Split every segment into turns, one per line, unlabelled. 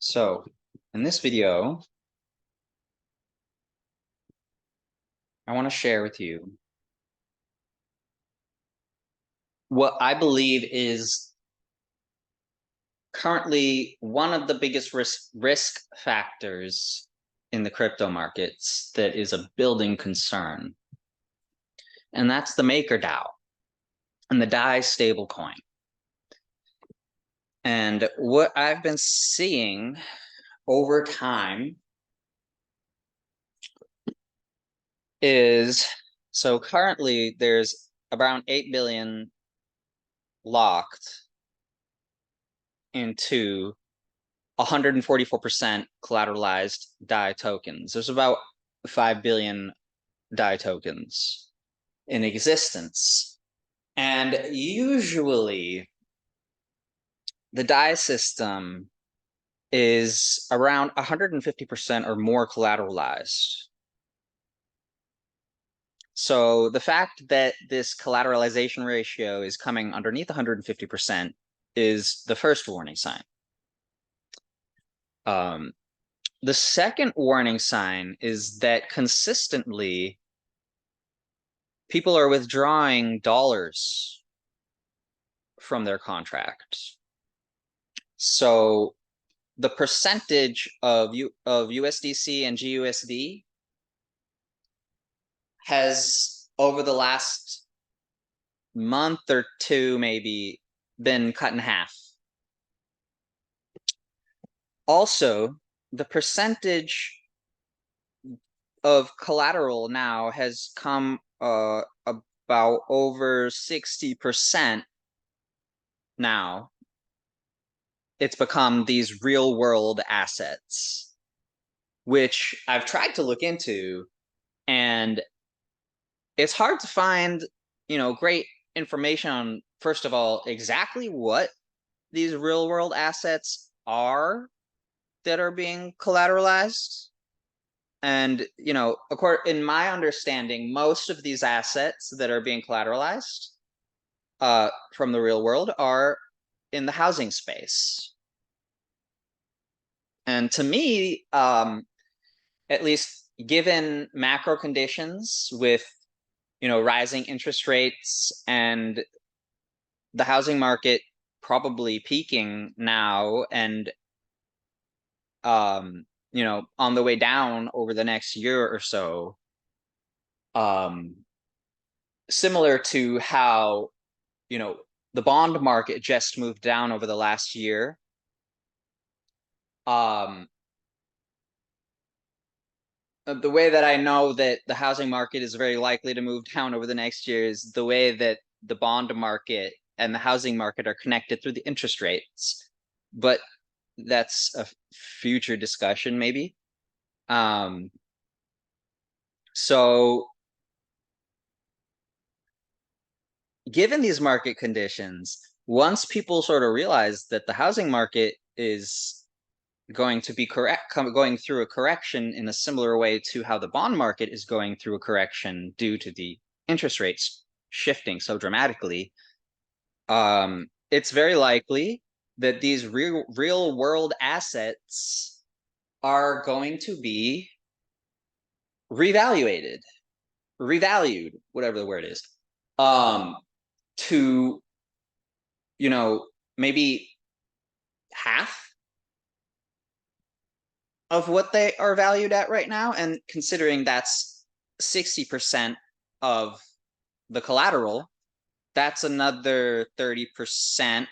So in this video, I want to share with you what I believe is currently one of the biggest risk factors in the crypto markets that is a building concern. And that's the MakerDAO and the DAI stablecoin. And what I've been seeing over time is, so currently there's around 8 billion locked into 144% collateralized DAI tokens. There's about 5 billion DAI tokens in existence. And usually the DAI system is around 150% or more collateralized. So the fact that this collateralization ratio is coming underneath 150% is the first warning sign. The second warning sign is that consistently people are withdrawing dollars from their contracts. So the percentage of USDC and GUSD has, over the last month or two, maybe, been cut in half. Also, the percentage of collateral now has come about over 60% now. It's become these real world assets, which I've tried to look into, and it's hard to find, great information on, first of all, exactly what these real world assets are that are being collateralized. And, in my understanding, most of these assets that are being collateralized from the real world are in the housing space. And to me, at least given macro conditions with, rising interest rates and the housing market probably peaking now and, on the way down over the next year or so, similar to how, the bond market just moved down over the last year. The way that I know that the housing market is very likely to move down over the next year is the way that the bond market and the housing market are connected through the interest rates. But that's a future discussion, maybe. So given these market conditions, once people sort of realize that the housing market is going to be going through a correction in a similar way to how the bond market is going through a correction due to the interest rates shifting so dramatically, it's very likely that these real world assets are going to be revalued, whatever the word is, to, maybe half of what they are valued at right now. And considering that's 60% of the collateral, that's another 30%,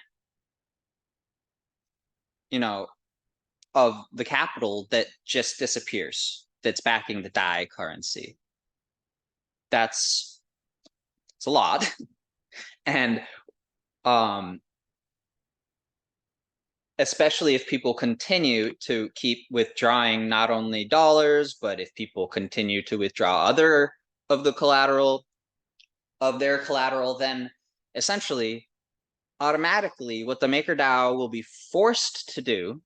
of the capital that just disappears, that's backing the DAI currency. It's a lot. And especially if people continue to keep withdrawing not only dollars, but if people continue to withdraw other of the collateral, of their collateral, then essentially, automatically, what the MakerDAO will be forced to do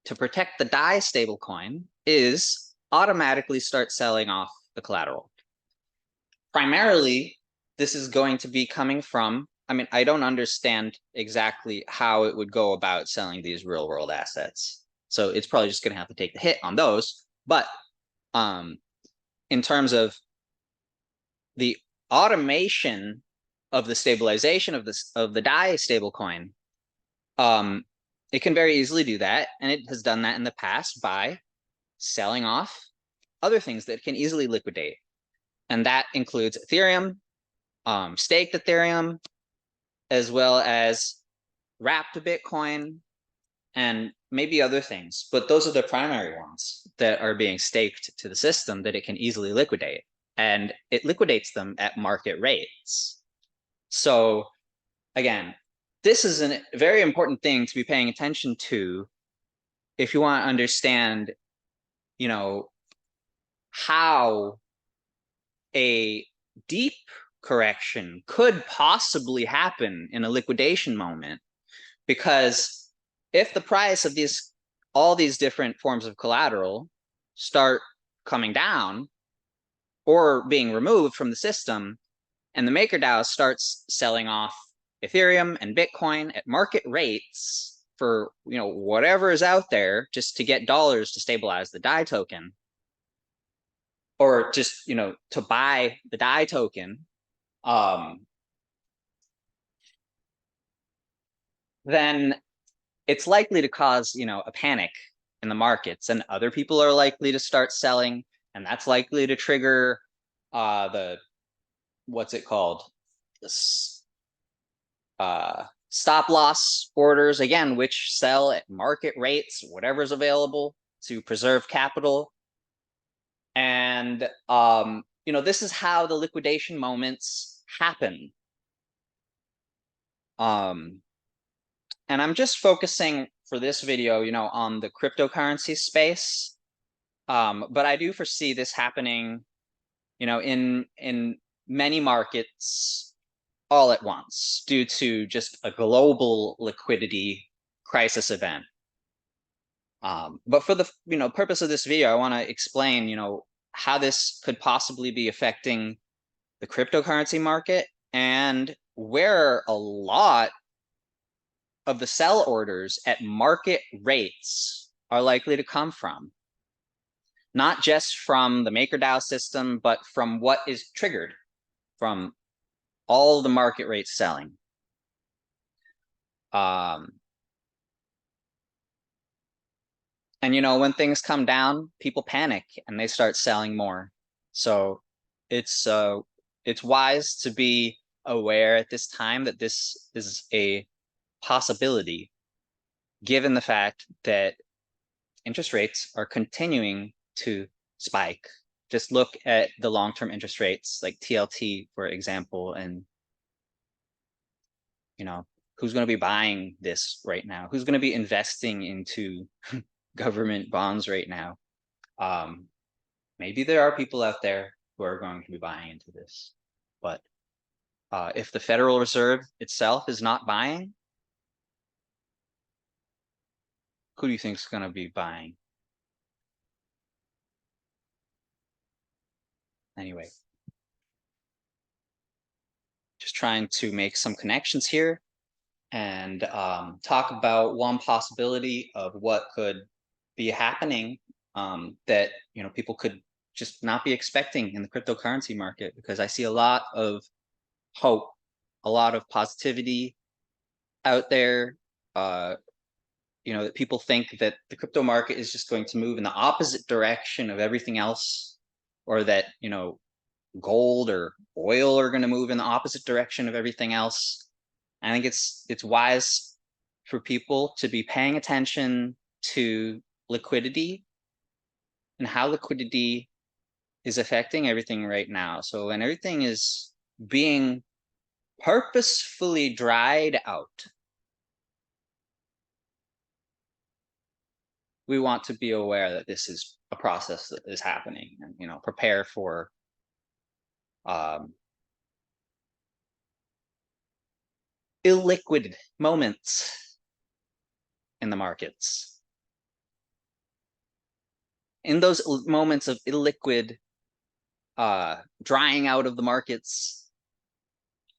to protect the DAI stablecoin is automatically start selling off the collateral. Primarily, this is going to be coming from I mean, I don't understand exactly how it would go about selling these real world assets. So it's probably just going to have to take the hit on those. But in terms of the automation of the stabilization of the DAI stablecoin, it can very easily do that, and it has done that in the past by selling off other things that can easily liquidate, and that includes Ethereum, staked Ethereum, as well as wrapped Bitcoin, and maybe other things. But those are the primary ones that are being staked to the system that it can easily liquidate, and it liquidates them at market rates. So again, this is a very important thing to be paying attention to if you want to understand, how a deep correction could possibly happen in a liquidation moment. Because if the price of all these different forms of collateral start coming down or being removed from the system, and the MakerDAO starts selling off Ethereum and Bitcoin at market rates for whatever is out there just to get dollars to stabilize the DAI token, or just to buy the DAI token, then it's likely to cause a panic in the markets, and other people are likely to start selling, and that's likely to trigger the what's it called, stop loss orders again, which sell at market rates, whatever's available to preserve capital. And this is how the liquidation moments happen. And I'm just focusing for this video, on the cryptocurrency space. But I do foresee this happening, in many markets all at once due to just a global liquidity crisis event. But for the purpose of this video, I want to explain, how this could possibly be affecting the cryptocurrency market, and where a lot of the sell orders at market rates are likely to come from. Not just from the MakerDAO system, but from what is triggered from all the market rates selling. And when things come down, people panic and they start selling more. So it's wise to be aware at this time that this is a possibility, given the fact that interest rates are continuing to spike. Just look at the long-term interest rates, like TLT, for example, and who's going to be buying this right now? Who's going to be investing into government bonds right now? Maybe there are people out there who are going to be buying into this, but if the Federal Reserve itself is not buying, who do you think is going to be buying? Anyway, just trying to make some connections here and talk about one possibility of what could be happening, that people could just not be expecting in the cryptocurrency market, because I see a lot of hope, a lot of positivity out there. That people think that the crypto market is just going to move in the opposite direction of everything else, or that gold or oil are going to move in the opposite direction of everything else. I think it's wise for people to be paying attention to liquidity and how liquidity is affecting everything right now. So when everything is being purposefully dried out, we want to be aware that this is a process that is happening, and prepare for illiquid moments in the markets. In those moments of illiquid drying out of the markets,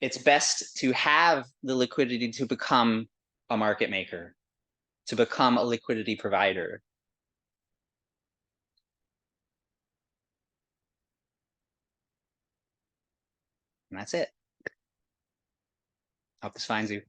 it's best to have the liquidity to become a market maker, to become a liquidity provider. And that's it. Hope this finds you.